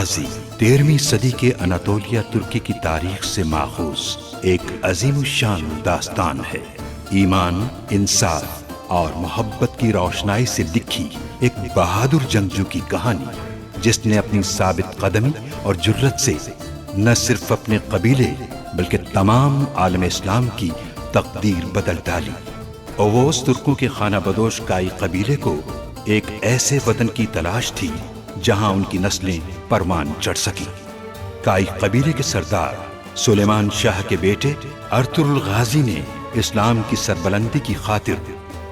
गाजी 13वीं सदी के अनातोलिया तुर्की की तारीख से माखूज एक अजीम शान दास्तान है। ईमान, इंसाफ और मोहब्बत की रोशनाई से लिखी एक बहादुर जंगजू की कहानी, जिसने अपनी साबित कदमी और जुर्रत से न सिर्फ अपने कबीले बल्कि तमाम आलम इस्लाम की तकदीर बदल डाली। ओवोस तुर्कों के खाना बदोश काई कबीले को एक ऐसे वतन की तलाश थी जहां उनकी नस्लें परवान चढ़ सकी। काई कबीले के सरदार सुलेमान शाह के बेटे अर्तुगरुल गाजी ने इस्लाम की सरबलंदी की खातिर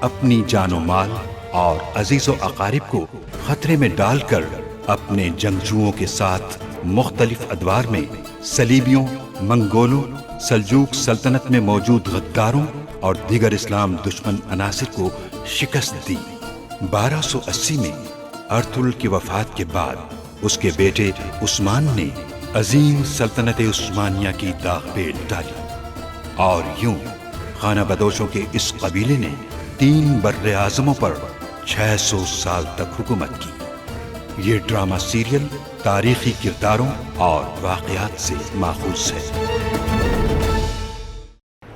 अपनी जानो माल और अजीजो अकारिब को खतरे में डालकर अपने जंगजुओं के साथ मुख्तलिफ अदवार में सलीबियों, मंगोलों, सल्जूक सल्तनत में मौजूद गद्दारों और दीगर इस्लाम दुश्मन अनासिर को शिकस्त दी। 1280 में अर्तुगरुल की वफात के बाद उसके बेटे उस्मान ने अजीम सल्तनत उस्मानिया की दागपेट डाली और यूं खाना बदोशों के इस कबीले ने 3 बर्रे आज़मों पर 600 साल तक हुकूमत की। ये ड्रामा सीरियल तारीखी किरदारों और वाक़यात से माखूज है।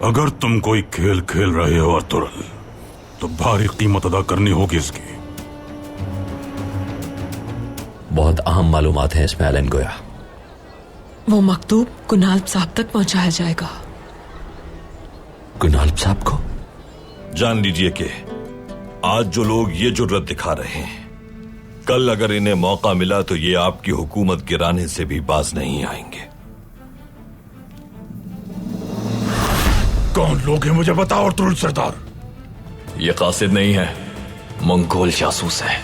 अगर तुम कोई खेल खेल रहे हो अर्तुगरुल, तो भारी कीमत अदा करनी होगी इसकी। बहुत अहम मालूमात है इसमें एलन गोया। वो मकतूब कुनाल साहब तक पहुंचाया जाएगा। कुनाल साहब को जान लीजिए कि आज जो लोग ये जुर्रत दिखा रहे हैं, कल अगर इन्हें मौका मिला तो ये आपकी हुकूमत गिराने से भी बाज नहीं आएंगे। कौन लोग हैं मुझे बताओ अर्तुगरुल सरदार। ये कासिद नहीं है, मंगोल जासूस है।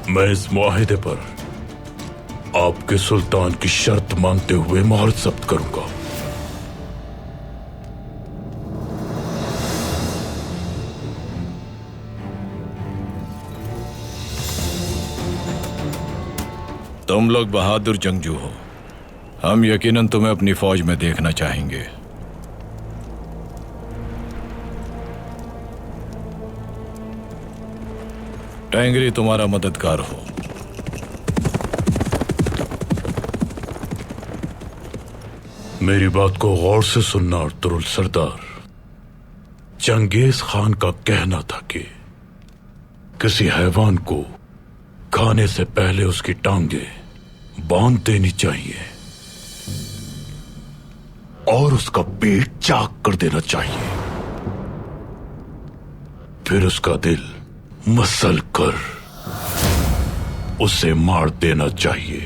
मैं इस मुआहिदे पर आपके सुल्तान की शर्त मानते हुए मोहर जब्त करूंगा। तुम लोग बहादुर जंगजू हो, हम यकीनन तुम्हें अपनी फौज में देखना चाहेंगे। टेंगरी तुम्हारा मददगार हो। मेरी बात को गौर से सुनना अर्तुगरुल सरदार। चंगेज खान का कहना था कि किसी हैवान को खाने से पहले उसकी टांगे बांध देनी चाहिए और उसका पेट चाक कर देना चाहिए, फिर उसका दिल मसल कर उसे मार देना चाहिए।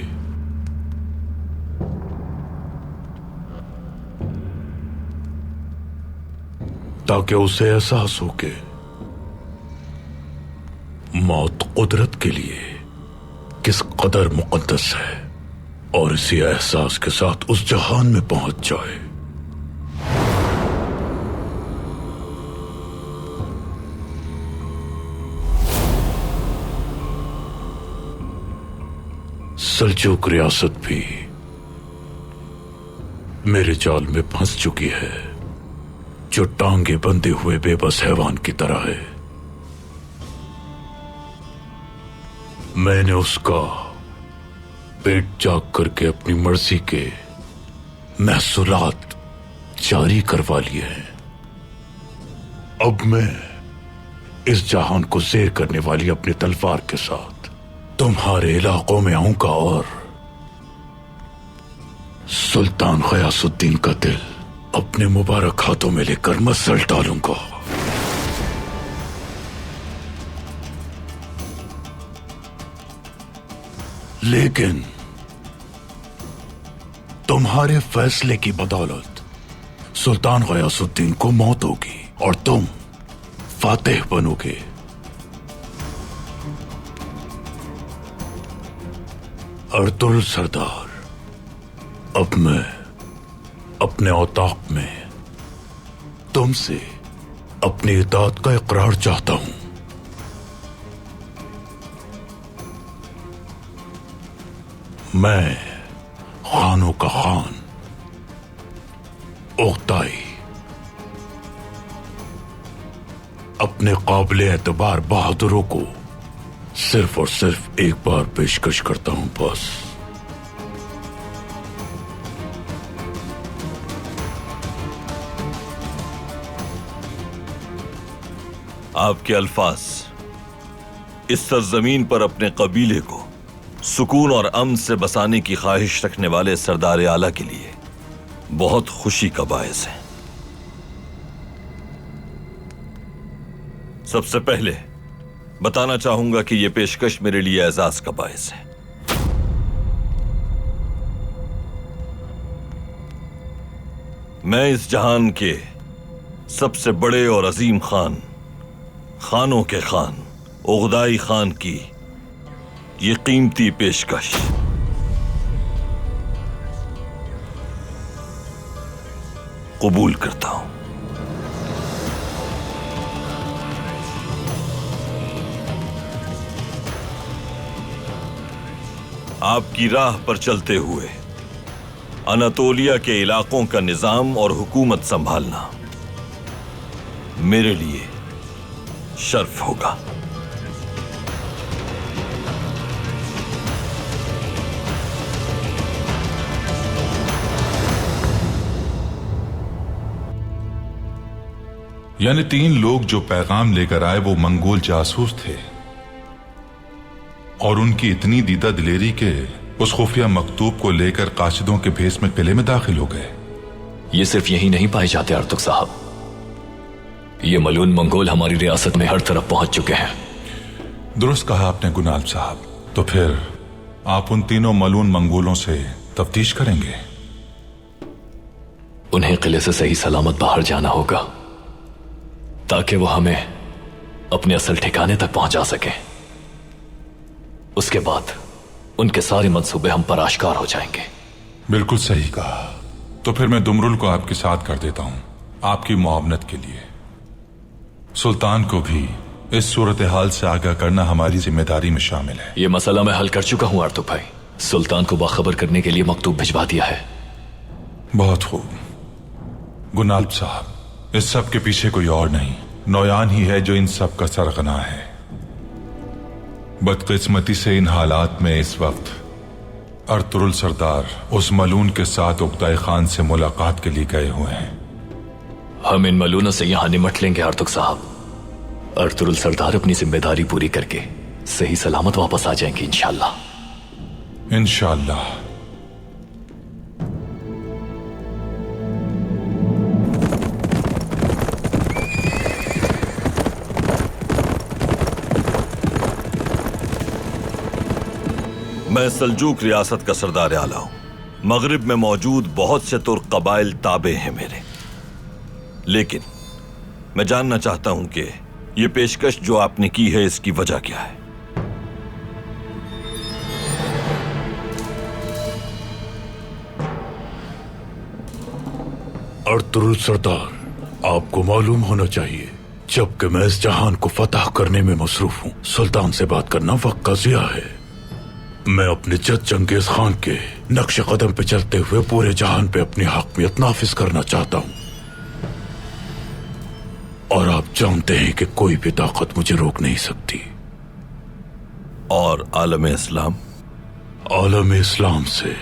ताकि उसे एहसास हो कि मौत कुदरत के लिए किस कदर मुकद्दस है और इसी एहसास के साथ उस जहान में पहुंच जाए। सल्जूक रियासत भी मेरे जाल में फंस चुकी है, जो टांगे बंधे हुए बेबस हैवान की तरह है। मैंने उसका पेट चाक करके अपनी मर्जी के महसूलात जारी करवा लिए हैं। अब मैं इस जहान को ज़ेर करने वाली अपनी तलवार के साथ तुम्हारे इलाकों में आऊंगा और सुल्तान गयासुद्दीन का दिल अपने मुबारक हाथों में लेकर मसल डालूंगा। लेकिन तुम्हारे फैसले की बदौलत सुल्तान गयासुद्दीन को मौत होगी और तुम फातेह बनोगे। अर्तुगरुल सरदार, अब मैं अपने औताक में तुमसे अपनी इताअत का इकरार चाहता हूं। मैं खानों का खान ओक्ताई अपने काबिल एतबार बहादुरों को सिर्फ और सिर्फ एक बार पेशकश करता हूं बॉस। आपके अल्फाज इस सरजमीन पर अपने कबीले को सुकून और अमन से बसाने की ख्वाहिश रखने वाले सरदार आला के लिए बहुत खुशी का बायस है। सबसे पहले बताना चाहूंगा कि यह पेशकश मेरे लिए एजाज का बायस है। मैं इस जहान के सबसे बड़े और अजीम खानों के खान उगदाई खान की ये कीमती पेशकश कबूल करता हूं। आपकी राह पर चलते हुए अनातोलिया के इलाकों का निजाम और हुकूमत संभालना मेरे लिए शर्फ होगा। यानी 3 लोग जो पैगाम लेकर आए वो मंगोल जासूस थे और उनकी इतनी दीदा दिलेरी के उस खुफिया मकतूब को लेकर काशिदों के भेस में किले में दाखिल हो गए। ये सिर्फ यही नहीं पाए जाते अर्तुग साहब, ये मलून मंगोल हमारी रियासत में हर तरफ पहुंच चुके हैं। दुरुस्त कहा आपने गुनाल साहब। तो फिर आप उन तीनों मलून मंगोलों से तफ्तीश करेंगे? उन्हें किले से सही सलामत बाहर जाना होगा ताकि वो हमें अपने असल ठिकाने तक पहुंचा सके। उसके बाद उनके सारे मंसूबे हम पर आश्कार हो जाएंगे। बिल्कुल सही कहा। तो फिर मैं दुमरुल को आपके साथ कर देता हूं आपकी मुआवनत के लिए। सुल्तान को भी इस सूरत हाल से आगाह करना हमारी जिम्मेदारी में शामिल है। यह मसला मैं हल कर चुका हूं अर्तुग भाई। सुल्तान को बाखबर करने के लिए मकतूब भिजवा दिया है। बहुत खूब गुनाल साहब, इस सब के पीछे कोई और नहीं, नौयान ही है जो इन सब का सरगना है। बदकिस्मती से इन हालात में इस वक्त अर्तुरुल सरदार उस मलून के साथ उगदाई खान से मुलाकात के लिए गए हुए हैं। हम इन मलूनों से यहां निमट लेंगे अर्तुग साहब। अर्तुरुल सरदार अपनी जिम्मेदारी पूरी करके सही सलामत वापस आ जाएंगे इंशाअल्लाह। इंशाअल्लाह। मैं सल्जूक रियासत का सरदार आला हूं। मगरिब में मौजूद बहुत से तुर्क कबाइल ताबे हैं मेरे, लेकिन मैं जानना चाहता हूं कि यह पेशकश जो आपने की है इसकी वजह क्या है। अर्तुरुल सरदार, आपको मालूम होना चाहिए जबकि मैं इस जहान को फतह करने में मसरूफ हूं, सुल्तान से बात करना वक्त का ज़िया है। मैं अपने जद चंगेज खान के नक्शे कदम पे चलते हुए पूरे जहान पे अपनी हकमियत नाफिज करना चाहता हूं, और आप जानते हैं कि कोई भी ताकत मुझे रोक नहीं सकती। और आलम इस्लाम? आलम इस्लाम से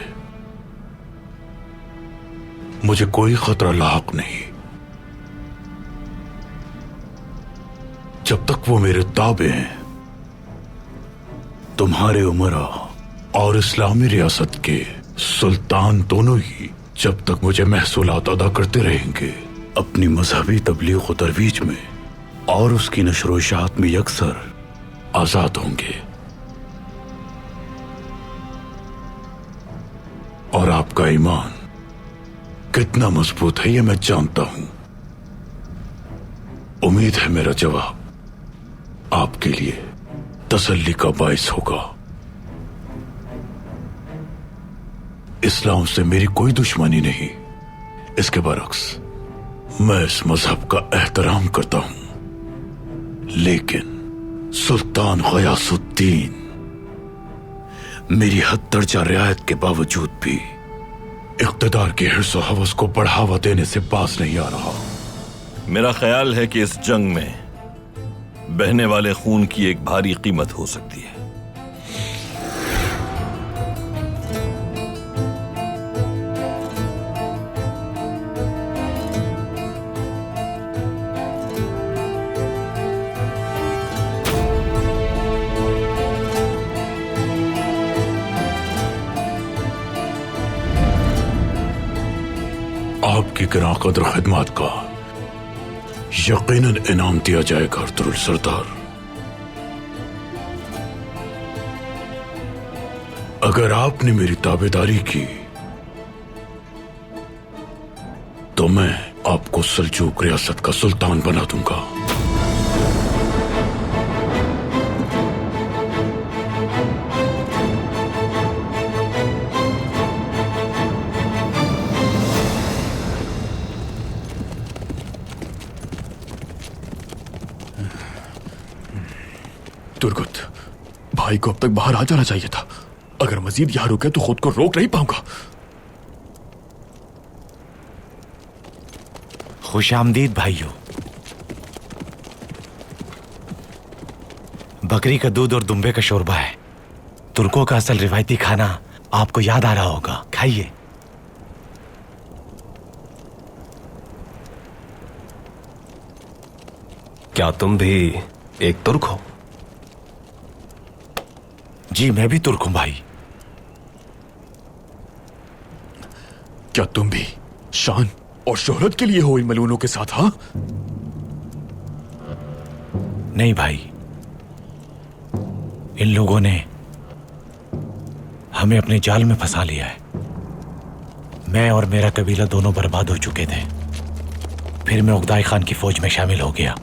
मुझे कोई खतरा लाक नहीं जब तक वो मेरे ताबे हैं। तुम्हारे उमरा और इस्लामी रियासत के सुल्तान दोनों ही जब तक मुझे महसूलात अदा करते रहेंगे, अपनी मजहबी तबलीग व तरवीज में और उसकी नशर इशाअत में यकसर आजाद होंगे। और आपका ईमान कितना मजबूत है ये मैं जानता हूं। उम्मीद है मेरा जवाब आपके लिए तसल्ली का बाइस होगा। इस्लाम से मेरी कोई दुश्मनी नहीं, इसके बरक्स मैं इस मजहब का एहतराम करता हूं, लेकिन सुल्तान गयासुद्दीन मेरी हद दर्जा रियायत के बावजूद भी इख्तिदार के हिर्स व हवस को बढ़ावा देने से बाज नहीं आ रहा। मेरा ख्याल है कि इस जंग में बहने वाले खून की एक भारी कीमत हो सकती है। आपकी गिरा कदर खिदमत का यकीनन इनाम दिया जाएगा अर्तुरुल सरदार। अगर आपने मेरी ताबेदारी की तो मैं आपको सल्जूक रियासत का सुल्तान बना दूंगा। तुर्गुत, भाई को अब तक बाहर आ जाना चाहिए था। अगर मजीद यहां रुके तो खुद को रोक नहीं पाऊंगा। खुश आमदीद भाइयों। बकरी का दूध और दुम्बे का शोरबा है। तुर्कों का असल रिवायती खाना आपको याद आ रहा होगा, खाइए। क्या तुम भी एक तुर्क हो? जी मैं भी तुर्क हूं भाई। क्या तुम भी शान और शोहरत के लिए हो इन मलूनों के साथ? हाँ, नहीं भाई, इन लोगों ने हमें अपने जाल में फंसा लिया है। मैं और मेरा कबीला दोनों बर्बाद हो चुके थे। फिर मैं उगदाई खान की फौज में शामिल हो गया।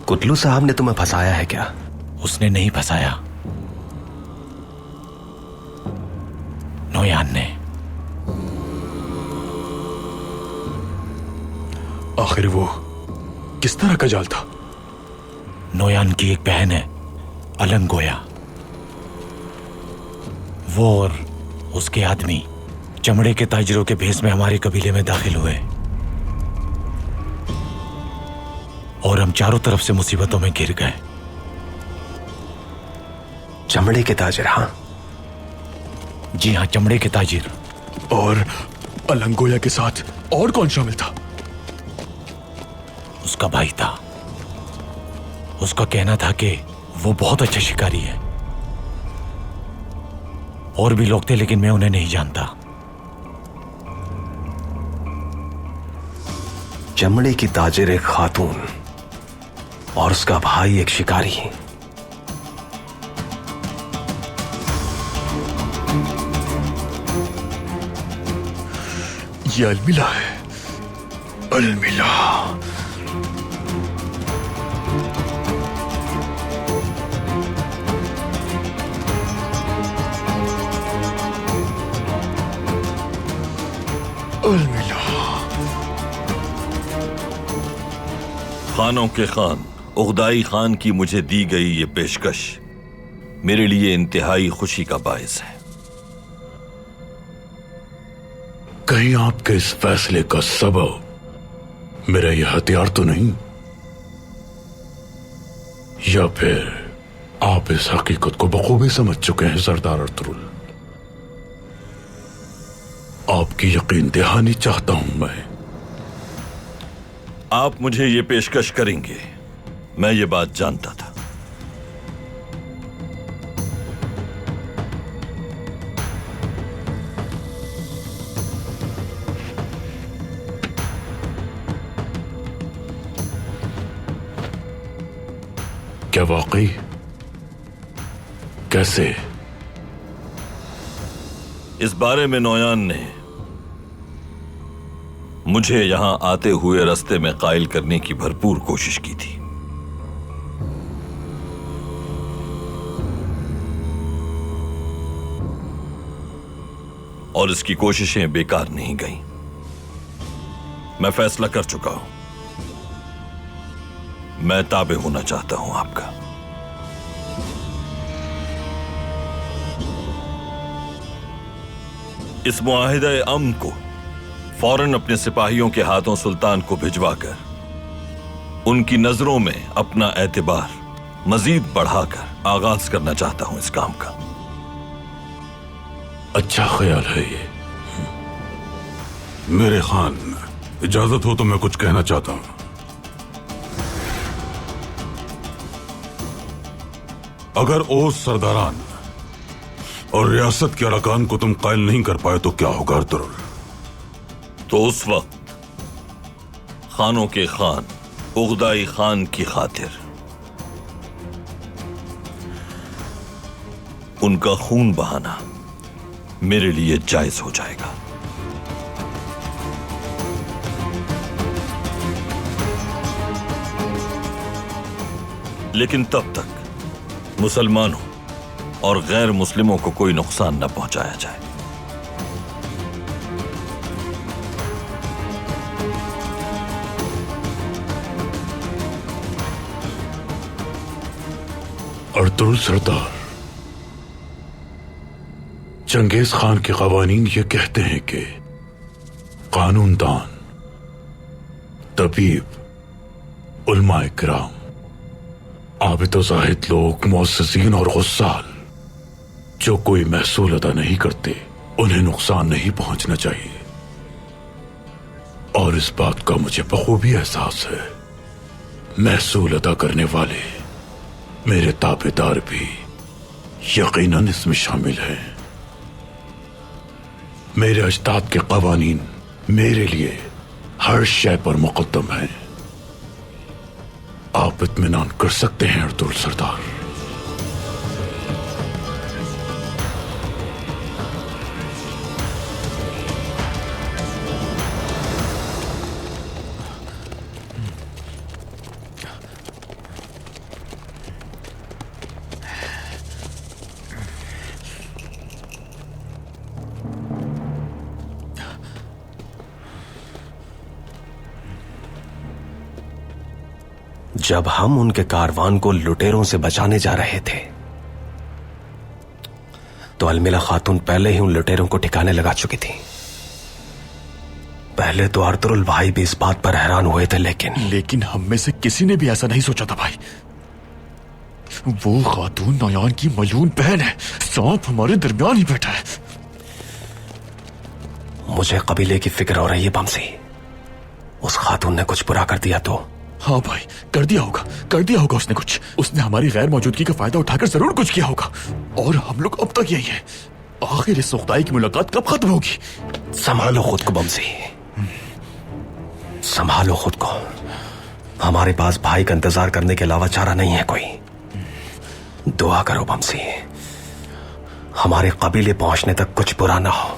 कुतलू साहब ने तुम्हें फंसाया है क्या? उसने नहीं फंसाया, नोयान ने। आखिर वो किस तरह का जाल था? नोयान की एक बहन है अलंगोया। वो और उसके आदमी चमड़े के ताजिरों के भेस में हमारे कबीले में दाखिल हुए और हम चारों तरफ से मुसीबतों में घिर गए। चमड़े के ताजिर? हाँ जी हाँ, चमड़े के ताजिर। और अलंगोया के साथ और कौन शामिल था? उसका भाई था। उसका कहना था कि वो बहुत अच्छा शिकारी है। और भी लोग थे लेकिन मैं उन्हें नहीं जानता। चमड़े की ताजिर एक खातून और उसका भाई एक शिकारी। ये अलमिला है, अलमिला। अलमिला। खानों के खान उगदाई खान की मुझे दी गई ये पेशकश मेरे लिए इंतहाई खुशी का बायस है। कहीं आपके इस फैसले का सबब मेरा यह हथियार तो नहीं, या फिर आप इस हकीकत को बखूबी समझ चुके हैं सरदार अर्तुरुल? आपकी यकीन दहानी चाहता हूं मैं। आप मुझे ये पेशकश करेंगे, मैं ये बात जानता था। क्या वाकई? कैसे? इस बारे में नोयान ने मुझे यहां आते हुए रास्ते में कायल करने की भरपूर कोशिश की थी। और इसकी कोशिशें बेकार नहीं गईं। मैं फैसला कर चुका हूं, मैं ताबे होना चाहता हूं आपका। इस मुआहिदा अमन को फौरन अपने सिपाहियों के हाथों सुल्तान को भिजवाकर उनकी नजरों में अपना एतबार मजीद बढ़ाकर आगाज करना चाहता हूं इस काम का। अच्छा ख्याल है ये। मेरे खान, इजाजत हो तो मैं कुछ कहना चाहता हूं। अगर ओस सरदारान और रियासत के अरकान को तुम कायल नहीं कर पाए तो क्या होगा अर्तुरुल? तो उस वक्त खानों के खान उगदाई खान की खातिर उनका खून बहाना मेरे लिए जायज हो जाएगा। लेकिन तब तक मुसलमानों और गैर मुस्लिमों को कोई नुकसान न पहुंचाया जाए। अर्तुरुल सरदार, चंगेज खान के कवानीन ये कहते हैं कि कानूनदान, तबीब, उलमाए किराम, आबिद ज़ाहिद लोग, मुअस्सिसीन और गुस्साल जो कोई महसूल अदा नहीं करते उन्हें नुकसान नहीं पहुंचना चाहिए। और इस बात का मुझे बखूबी एहसास है। महसूल अदा करने वाले मेरे ताबेदार भी यकीनन इसमें शामिल हैं। मेरे अजदाद के कवानीन मेरे लिए हर शय पर मुकद्दम हैं। आप इत्मीनान कर सकते हैं अर्तुरुल सरदार। जब हम उनके कारवान को लुटेरों से बचाने जा रहे थे तो अलमिला खातून पहले ही उन लुटेरों को ठिकाने लगा चुकी थी। पहले तो अर्तुरुल भाई भी इस बात पर हैरान हुए थे, लेकिन हम में से किसी ने भी ऐसा नहीं सोचा था भाई। वो खातून नयान की मलून बहन है। सांप हमारे दरमियान ही बैठा है। मुझे कबीले की फिक्र हो रही है बमसी। उस खातून ने कुछ बुरा कर दिया तो? हाँ भाई, कर दिया होगा उसने कुछ। उसने हमारी गैर मौजूदगी का फायदा उठाकर जरूर कुछ किया होगा। और हम लोग अब तक यही है। आखिर इस खुदाई की मुलाकात कब खत्म होगी? संभालो खुद को बमसी, संभालो खुद को। हमारे पास भाई का इंतजार करने के अलावा चारा नहीं है कोई। दुआ करो बमसी, हमारे कबीले पहुंचने तक कुछ बुरा ना हो।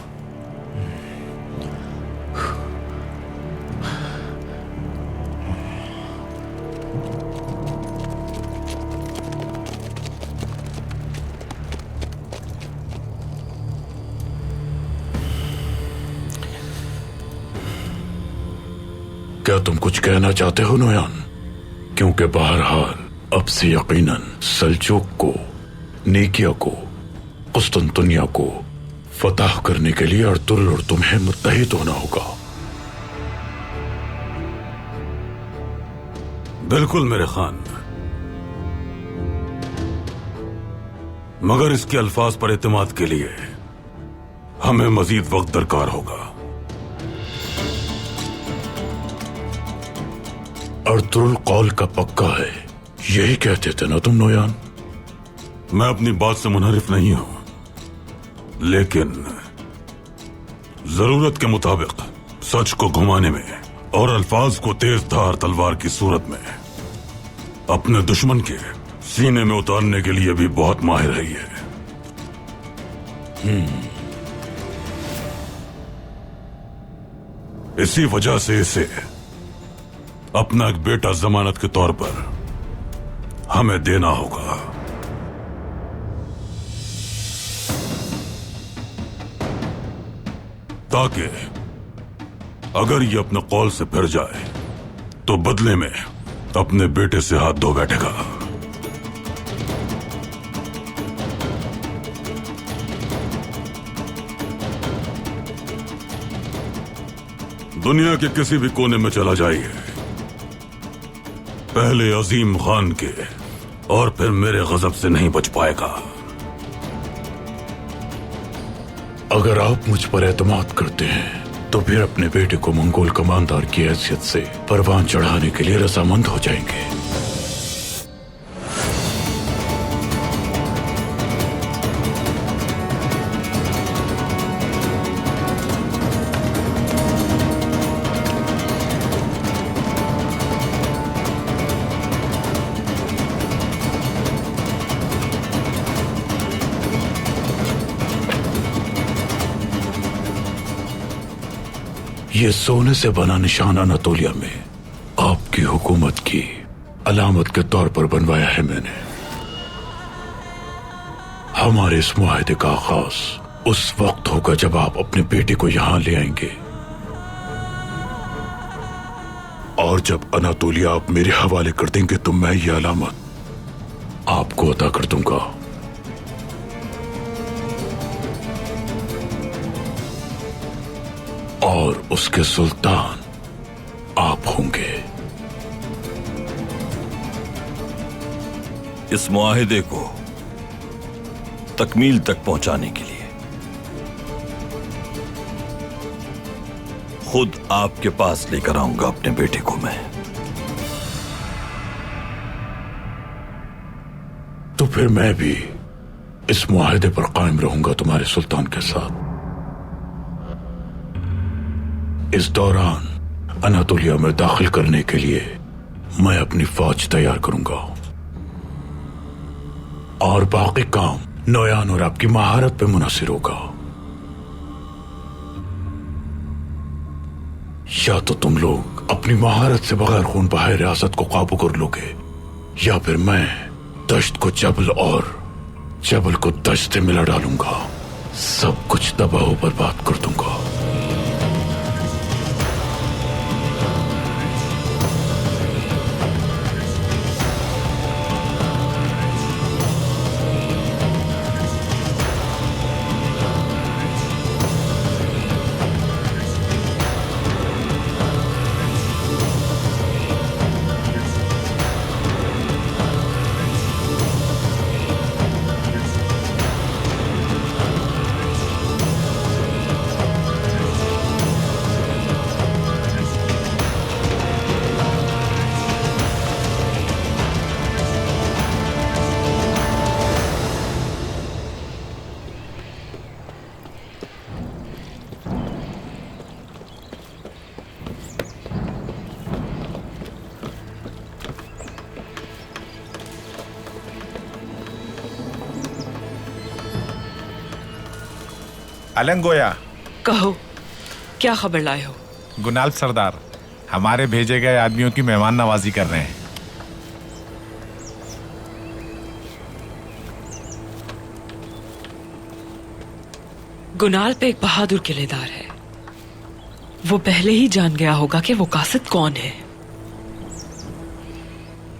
क्या तुम कुछ कहना चाहते हो नोयान? क्योंकि बहरहाल अब से यकीनन सल्जूक को, नीकिया को, कुस्तुनतुनिया को फतह करने के लिए अर्तुरुल और तुम्हें मुत्तहिद होना होगा। बिल्कुल मेरे खान, मगर इसके अल्फाज पर एतमाद के लिए हमें मजीद वक्त दरकार होगा। अर्तुरुल कौल का पक्का है, यही कहते थे ना तुम नोयान? मैं अपनी बात से मुनहरिफ नहीं हूं, लेकिन जरूरत के मुताबिक सच को घुमाने में और अल्फाज को तेज धार तलवार की सूरत में अपने दुश्मन के सीने में उतारने के लिए भी बहुत माहिर है ये। इसी वजह से इसे अपना एक बेटा जमानत के तौर पर हमें देना होगा। ताकि अगर ये अपने कौल से फिर जाए तो बदले में अपने बेटे से हाथ धो बैठेगा। दुनिया के किसी भी कोने में चला जाइए, पहले अजीम खान के और फिर मेरे गजब से नहीं बच पाएगा। अगर आप मुझ पर एतमाद करते हैं तो फिर अपने बेटे को मंगोल कमांडर की हैसियत से परवान चढ़ाने के लिए रजामंद हो जाएंगे। ये सोने से बना निशान अनातोलिया में आपकी हुकूमत की अलामत के तौर पर बनवाया है मैंने। हमारे इस मुआहदे का आगाज उस वक्त होगा जब आप अपने बेटे को यहां ले आएंगे, और जब अनातोलिया आप मेरे हवाले कर देंगे तो मैं ये अलामत आपको अता कर दूंगा। और उसके सुल्तान आप होंगे। इस मुआहिदे को तकमील तक पहुंचाने के लिए खुद आपके पास लेकर आऊंगा अपने बेटे को मैं। तो फिर मैं भी इस मुआहिदे पर कायम रहूंगा तुम्हारे सुल्तान के साथ। इस दौरान अनातोलिया में दाखिल करने के लिए मैं अपनी फौज तैयार करूंगा, और बाकी काम नोयान और आपकी महारत पे मुनहसिर होगा। या तो तुम लोग अपनी महारत से बगैर खून बहाए रियासत को काबू कर लोगे, या फिर मैं दश्त को जबल और जबल को दश्त से मिला डालूंगा, सब कुछ तबाह बर्बाद कर दूंगा। अलंगोया, कहो, क्या खबर लाए हो? गुनाल सरदार हमारे भेजे गए आदमियों की मेहमान नवाजी कर रहे हैं। गुनाल पे एक बहादुर किलेदार है। वो पहले ही जान गया होगा कि वो कासिद कौन है।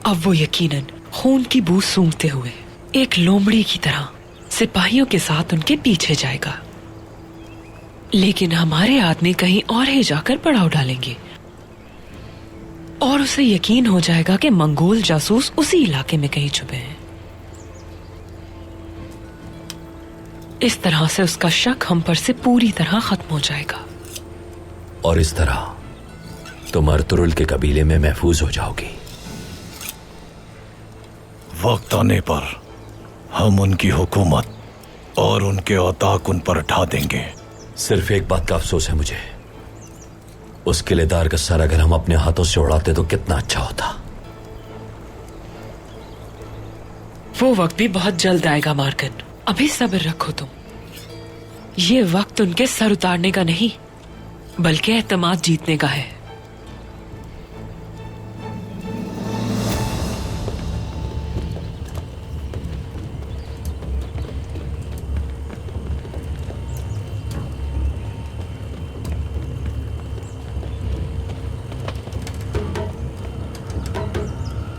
अब वो यकीनन खून की बू सूंघते हुए एक लोमड़ी की तरह सिपाहियों के साथ उनके पीछे जाएगा, लेकिन हमारे आदमी कहीं और ही जाकर पड़ाव डालेंगे और उसे यकीन हो जाएगा कि मंगोल जासूस उसी इलाके में कहीं छुपे हैं। इस तरह से उसका शक हम पर से पूरी तरह खत्म हो जाएगा, और इस तरह तुम अर्तुरुल के कबीले में महफूज हो जाओगी। वक्त आने पर हम उनकी हुकूमत और उनके औताक उन पर ढा देंगे। सिर्फ एक बात का अफसोस है मुझे, उस किलेदार का सर अगर हम अपने हाथों से उड़ाते तो कितना अच्छा होता। वो वक्त भी बहुत जल्द आएगा मार्कन, अभी सब्र रखो तुम। ये वक्त उनके सर उतारने का नहीं बल्कि एतमाद जीतने का है।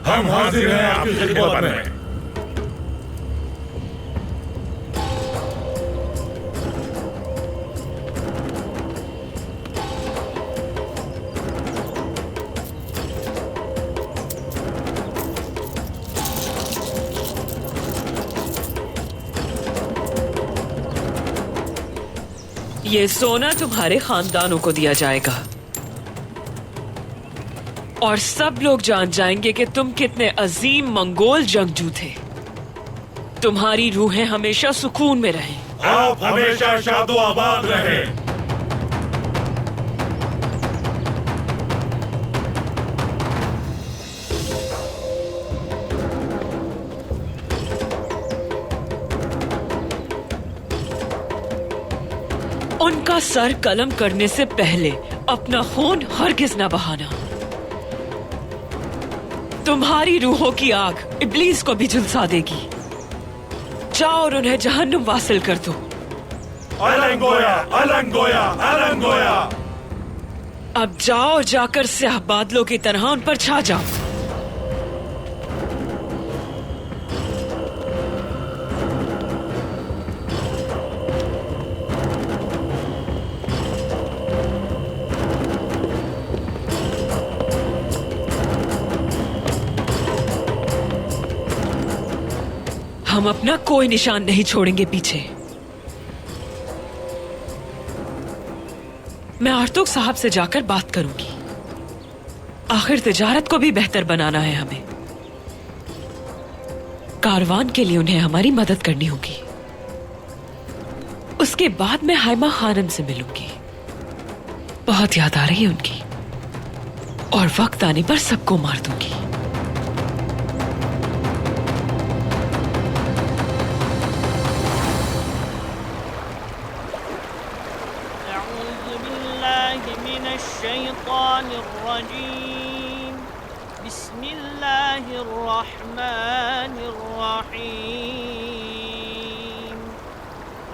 हम हाजिर हैं आपकी खिदमत में। ये सोना तुम्हारे खानदानों को दिया जाएगा और सब लोग जान जाएंगे कि तुम कितने अजीम मंगोल जंगजू थे। तुम्हारी रूहें हमेशा सुकून में रहें। आप हमेशा शादो आबाद रहें। उनका सर कलम करने से पहले अपना खून हरगिज न बहाना। तुम्हारी रूहों की आग इब्लीस को भी झुलसा देगी। जाओ और उन्हें जहन्नुम वासिल कर दो। अलंगोया, अलंगोया, अलंगोया। अब जाओ और जाकर स्याह बादलों की तरह उन पर छा जाओ। हम अपना कोई निशान नहीं छोड़ेंगे पीछे। मैं आर्तुक साहब से जाकर बात करूंगी। आखिर तिजारत को भी बेहतर बनाना है हमें। कारवान के लिए उन्हें हमारी मदद करनी होगी। उसके बाद मैं हाइमा खानम से मिलूंगी। बहुत याद आ रही है उनकी और वक्त आने पर सबको मार दूंगी।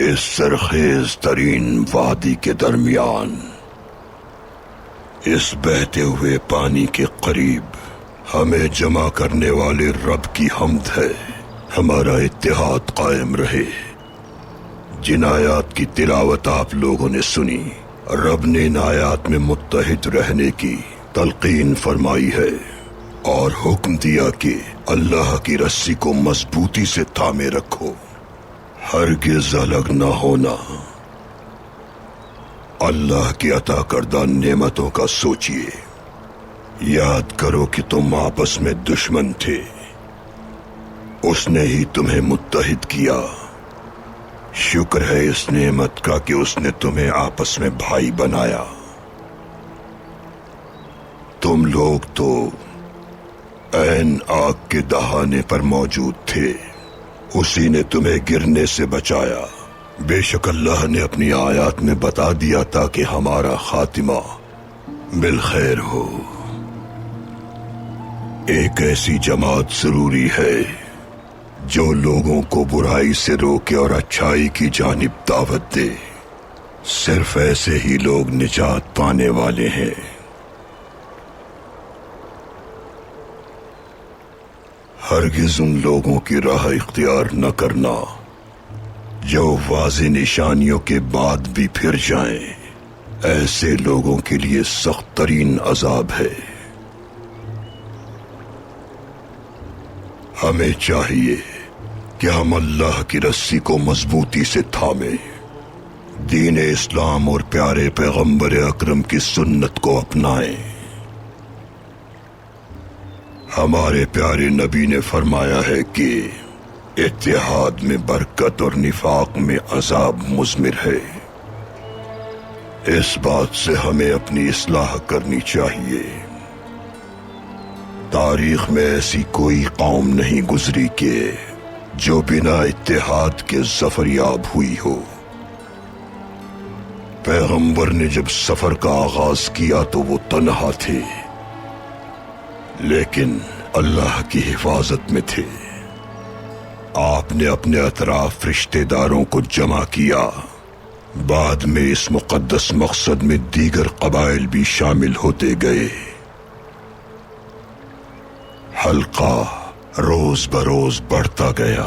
इस सरखेज तरीन वादी के दरमियान इस बहते हुए पानी के करीब हमें जमा करने वाले रब की हम्द है। हमारा इत्तेहाद कायम रहे। जिन आयात की तिलावत आप लोगों ने सुनी, रब ने इन आयात में मुत्तहिद रहने की तलकीन फरमाई है और हुक्म दिया कि अल्लाह की रस्सी को मजबूती से थामे रखो, हरगिज अलग न होना। अल्लाह की अता करदा नेमतों का सोचिए। याद करो कि तुम आपस में दुश्मन थे, उसने ही तुम्हें मुत्तहिद किया। शुक्र है इस नेमत का कि उसने तुम्हें आपस में भाई बनाया। तुम लोग तो ऐन आग के दहाने पर मौजूद थे, उसी ने तुम्हें गिरने से बचाया। बेशक अल्लाह ने अपनी आयत में बता दिया था कि हमारा खातिमा बिलखैर हो। एक ऐसी जमात जरूरी है जो लोगों को बुराई से रोके और अच्छाई की जानिब दावत दे। सिर्फ ऐसे ही लोग निजात पाने वाले हैं। हरगिज उन लोगों की राह इख्तियार न करना जो वाज़े निशानियों के बाद भी फिर जाएं। ऐसे लोगों के लिए सख्त तरीन अजाब है। हमें चाहिए कि हम अल्लाह की रस्सी को मजबूती से थामें, दीन इस्लाम और प्यारे पैगंबर अकरम की सुन्नत को अपनाएं। हमारे प्यारे नबी ने फरमाया है कि इत्तेहाद में बरकत और निफाक में अजाब मुज़मिर है। इस बात से हमें अपनी इस्लाह करनी चाहिए। तारीख में ऐसी कोई कौम नहीं गुजरी कि जो बिना इत्तेहाद के ज़फ़रयाब हुई हो। पैगंबर ने जब सफर का आगाज किया तो वो तन्हा थे, लेकिन अल्लाह की हिफाजत में थे। आपने अपने अतराफ रिश्तेदारों को जमा किया। बाद में इस मुकद्दस मकसद में दीगर कबाइल भी शामिल होते गए। हल्का रोज बरोज बढ़ता गया।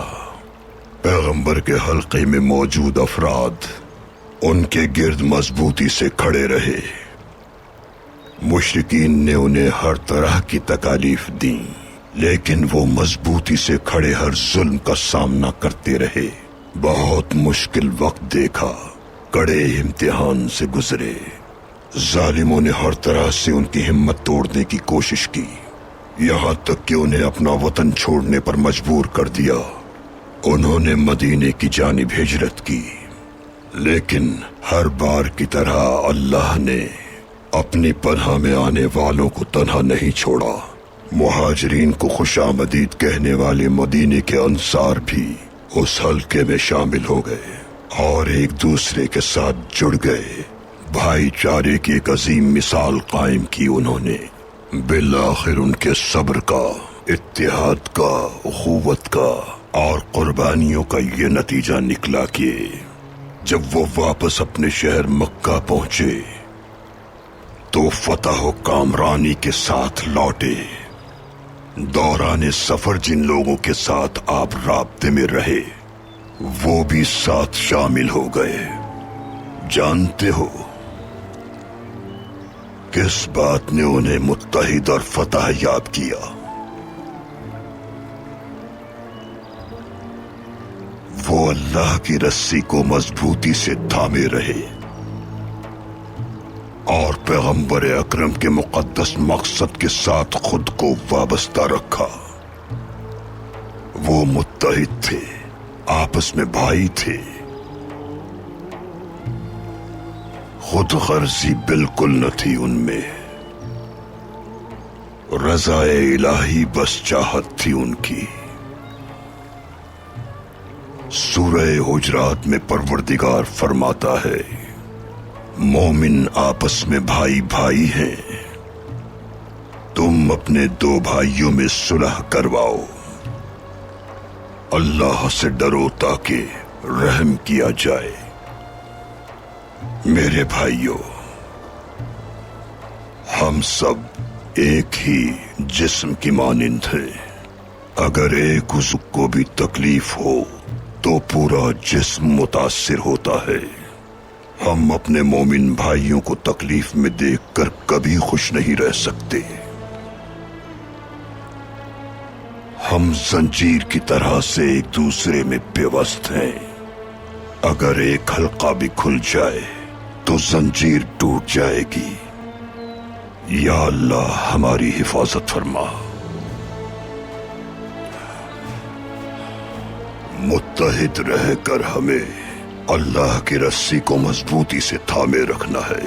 पैगंबर के हल्के में मौजूद अफराद उनके गिर्द मजबूती से खड़े रहे। मुशरिकीन ने उन्हें हर तरह की तकालीफ दी, लेकिन वो मजबूती से खड़े हर जुल्म का सामना करते रहे। बहुत मुश्किल वक्त देखा, कड़े इम्तिहान से गुजरे। जालिमों ने हर तरह से उनकी हिम्मत तोड़ने की कोशिश की, यहां तक कि उन्हें अपना वतन छोड़ने पर मजबूर कर दिया। उन्होंने मदीने की जानिब हिजरत की, लेकिन हर बार की तरह अल्लाह ने अपनी पनाह में आने वालों को तन्हा नहीं छोड़ा। मुहाजिरीन को खुशामदीद कहने वाले मदीने के अंसार भी उस हल्के में शामिल हो गए और एक दूसरे के साथ जुड़ गए। भाईचारे की एक अजीम मिसाल कायम की उन्होंने। बिलाखिर उनके सब्र का, इत्तेहाद का, उखुवत का और कुर्बानियों का ये नतीजा निकला कि जब वो वापस अपने शहर मक्का पहुंचे तो फतह व कामरानी के साथ लौटे। दौरान सफर जिन लोगों के साथ आप राब्ते में रहे वो भी साथ शामिल हो गए। जानते हो किस बात ने उन्हें मुत्तहिद और फतह याब किया? वो अल्लाह की रस्सी को मजबूती से थामे रहे और पैगंबर अकरम के मुकद्दस मकसद के साथ खुद को वाबस्ता रखा। वो मुत्तहिद थे, आपस में भाई थे। खुद गर्जी बिल्कुल न थी उनमें, रज़ाए इलाही बस चाहत थी उनकी। सूरह हुजरात में परवरदिगार फरमाता है, मोमिन आपस में भाई भाई हैं, तुम अपने दो भाइयों में सुलह करवाओ। अल्लाह से डरो ताकि रहम किया जाए। मेरे भाइयों, हम सब एक ही जिस्म की मानिंद हैं। अगर एक उज़्व को भी तकलीफ हो तो पूरा जिस्म मुतासिर होता है। हम अपने मोमिन भाइयों को तकलीफ में देखकर कभी खुश नहीं रह सकते। हम जंजीर की तरह से एक दूसरे में पेवस्त हैं। अगर एक हल्का भी खुल जाए तो जंजीर टूट जाएगी। या अल्लाह हमारी हिफाजत फरमा। मुत्तहिद रहकर हमें अल्लाह की रस्सी को मजबूती से थामे रखना है।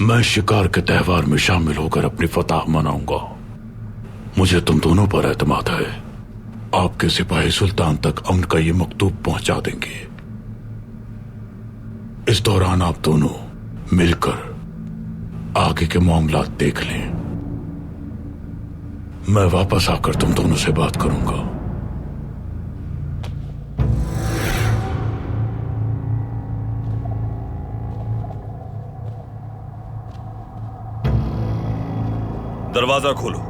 मैं शिकार के त्योहार में शामिल होकर अपनी फतह मनाऊंगा। मुझे तुम दोनों पर एतमाद है। आपके सिपाही सुल्तान तक अमन का ये मकतूब पहुंचा देंगे। इस दौरान आप दोनों मिलकर आगे के मामलात देख लें। मैं वापस आकर तुम दोनों से बात करूंगा। दरवाजा खोलो।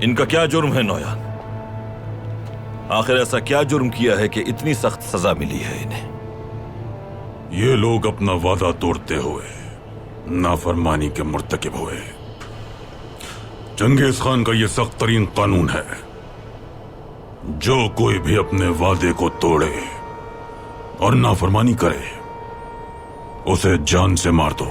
इनका क्या जुर्म है नौयान? आखिर ऐसा क्या जुर्म किया है कि इतनी सख्त सजा मिली है इन्हें? ये लोग अपना वादा तोड़ते हुए नाफरमानी के मुर्तकिब हुए। चंगेज खान का ये सख्त तरीन कानून है, जो कोई भी अपने वादे को तोड़े और नाफरमानी करे उसे जान से मार दो।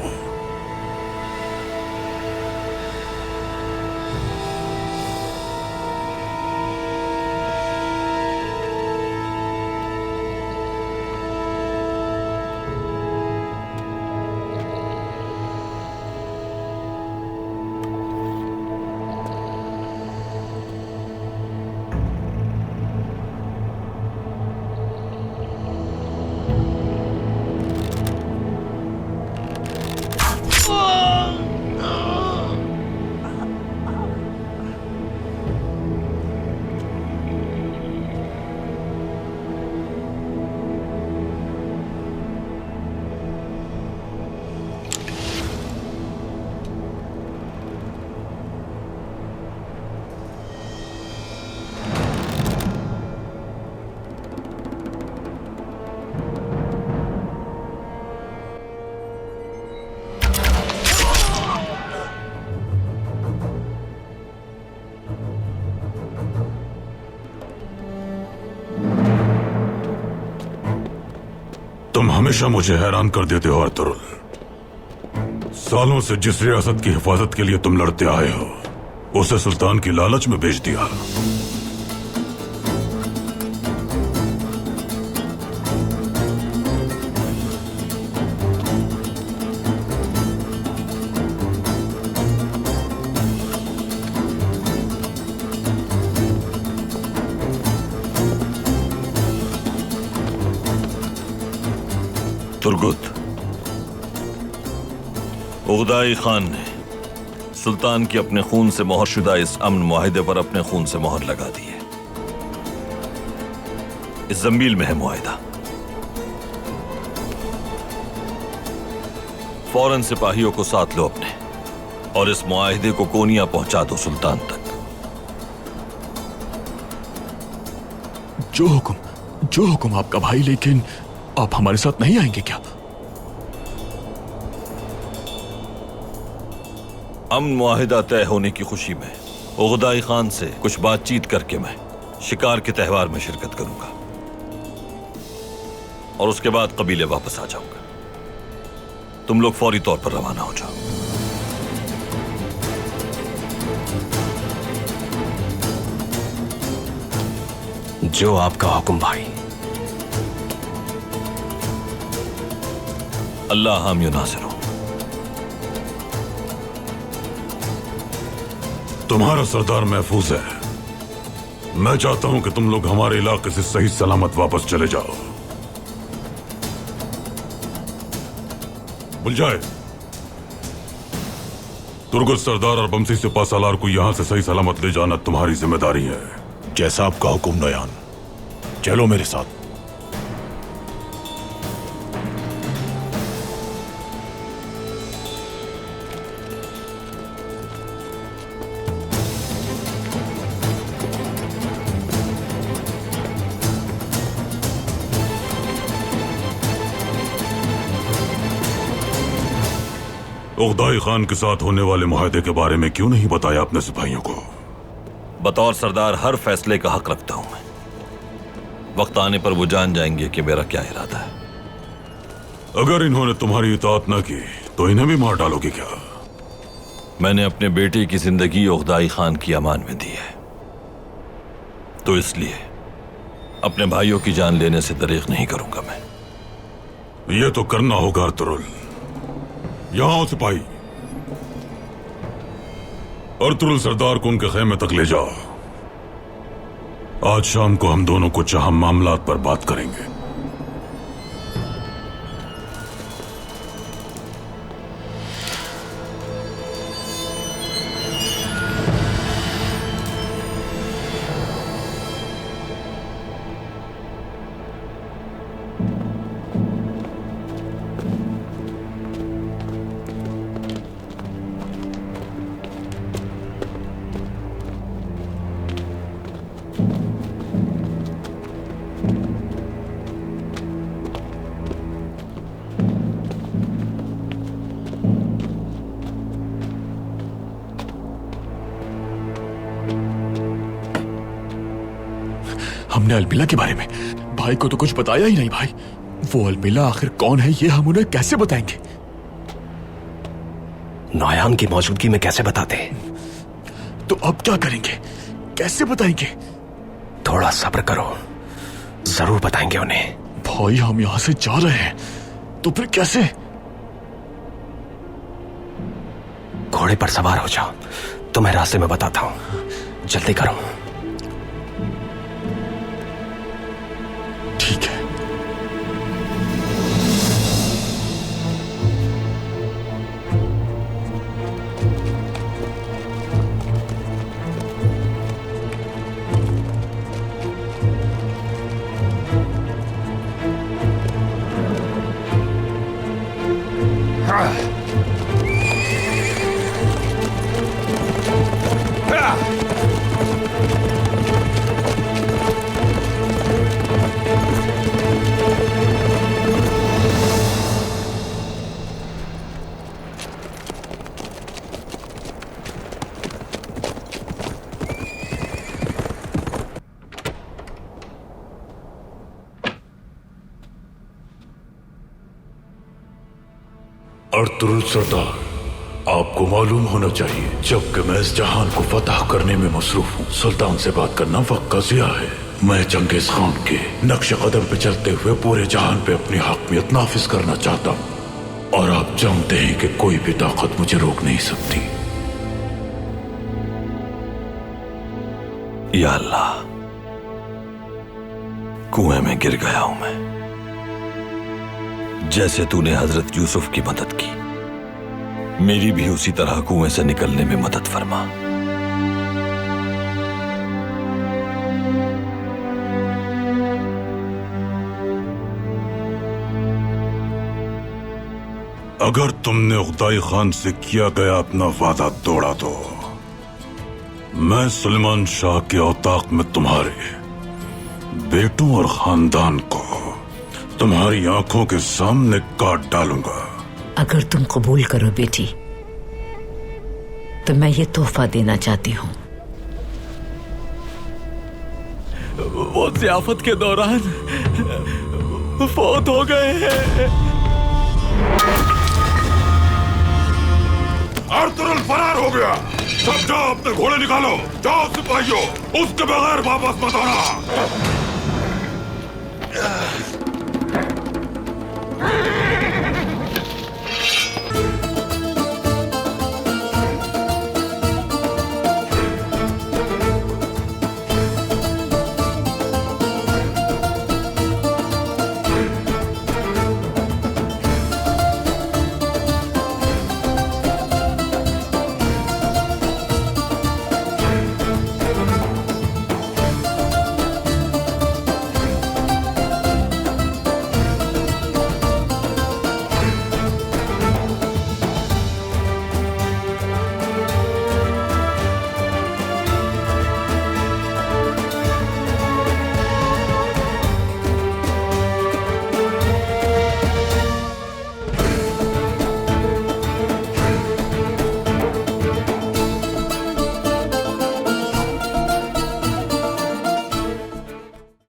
तुम हमेशा मुझे हैरान कर देते हो अर्तुरुल। सालों से जिस रियासत की हिफाजत के लिए तुम लड़ते आए हो, उसे सुल्तान की लालच में बेच दिया। तुर्गुत, उगदाई खान ने सुल्तान की अपने खून से मोहरशुदा इस अमन मुआहिदे पर अपने खून से मोहर लगा दी है। इस जमील में है मुआहिदा। फौरन सिपाहियों को साथ लो अपने और इस मुआहिदे को कोनिया पहुंचा दो सुल्तान तक। जो हुक्म आपका भाई, लेकिन आप हमारे साथ नहीं आएंगे क्या? अमन मुआहिदा तय होने की खुशी में उगदाई खान से कुछ बातचीत करके मैं शिकार के त्योहार में शिरकत करूंगा और उसके बाद कबीले वापस आ जाऊंगा। तुम लोग फौरी तौर पर रवाना हो जाओ। जो आपका हुक्म भाई। अल्लाह हामी नासिर हो। तुम्हारा सरदार महफूज है। मैं चाहता हूं कि तुम लोग हमारे इलाके से सही सलामत वापस चले जाओ। बुलजाए, तुर्गुत सरदार और बमसी सिपा सालार को यहां से सही सलामत ले जाना तुम्हारी जिम्मेदारी है। जैसा आपका हुक्म नौयान। चलो मेरे साथ। उगदाई खान के साथ होने वाले मुआहदे के बारे में क्यों नहीं बताया अपने सिपाहियों को? बतौर सरदार हर फैसले का हक रखता हूं मैं। वक्त आने पर वो जान जाएंगे कि मेरा क्या इरादा है। अगर इन्होंने तुम्हारी इताअत न की तो इन्हें भी मार डालोगे क्या? मैंने अपने बेटे की जिंदगी उगदाई खान की अमान में दी है, तो इसलिए अपने भाइयों की जान लेने से दरेक नहीं करूंगा मैं। ये तो करना होगा अर्तुरुल। यहां सिपाही, अर्तुरुल सरदार को उनके खेमे तक ले जाओ। आज शाम को हम दोनों कुछ अहम मामलात पर बात करेंगे। हमने अलमिला के बारे में भाई को तो कुछ बताया ही नहीं। भाई, वो अलमिला आखिर कौन है ये हम उन्हें कैसे बताएंगे? नौयान की मौजूदगी में कैसे बताते? तो अब क्या करेंगे, कैसे बताएंगे? थोड़ा सब्र करो, जरूर बताएंगे उन्हें। भाई, हम यहां से जा रहे हैं तो फिर कैसे? घोड़े पर सवार हो जाओ, तुम्हें रास्ते में बताता हूं। जल्दी करो। ठीक है। अर्तुरुल सरदार, आपको मालूम होना चाहिए जबकि मैं इस जहान को फतह करने में मसरूफ हूँ, सुल्तान से बात करना वक्त का ज़िया है। मैं चंगेज खान के नक्श कदम पे चलते हुए पूरे जहान पे अपनी हकमियत नाफिज करना चाहता हूँ, और आप जानते हैं कि कोई भी ताकत मुझे रोक नहीं सकती। या अल्लाह, कुएं में गिर गया हूं मैं, जैसे तूने हजरत यूसुफ की मदद की, मेरी भी उसी तरह कुएं से निकलने में मदद फरमा। अगर तुमने उगदाई खान से किया गया अपना वादा तोड़ा तो मैं सुलेमान शाह के औताक में तुम्हारे बेटों और खानदान को तुम्हारी आंखों के सामने काट डालूंगा। अगर तुम कबूल करो बेटी, तो मैं ये तोहफा देना चाहती हूँ। वो ज़ियाफत के दौरान फौत हो गए हैं। अर्तुरुल फरार हो गया। सब जाओ, अपने घोड़े निकालो। जाओ सिपाहियों, उसके बगैर वापस मत आना।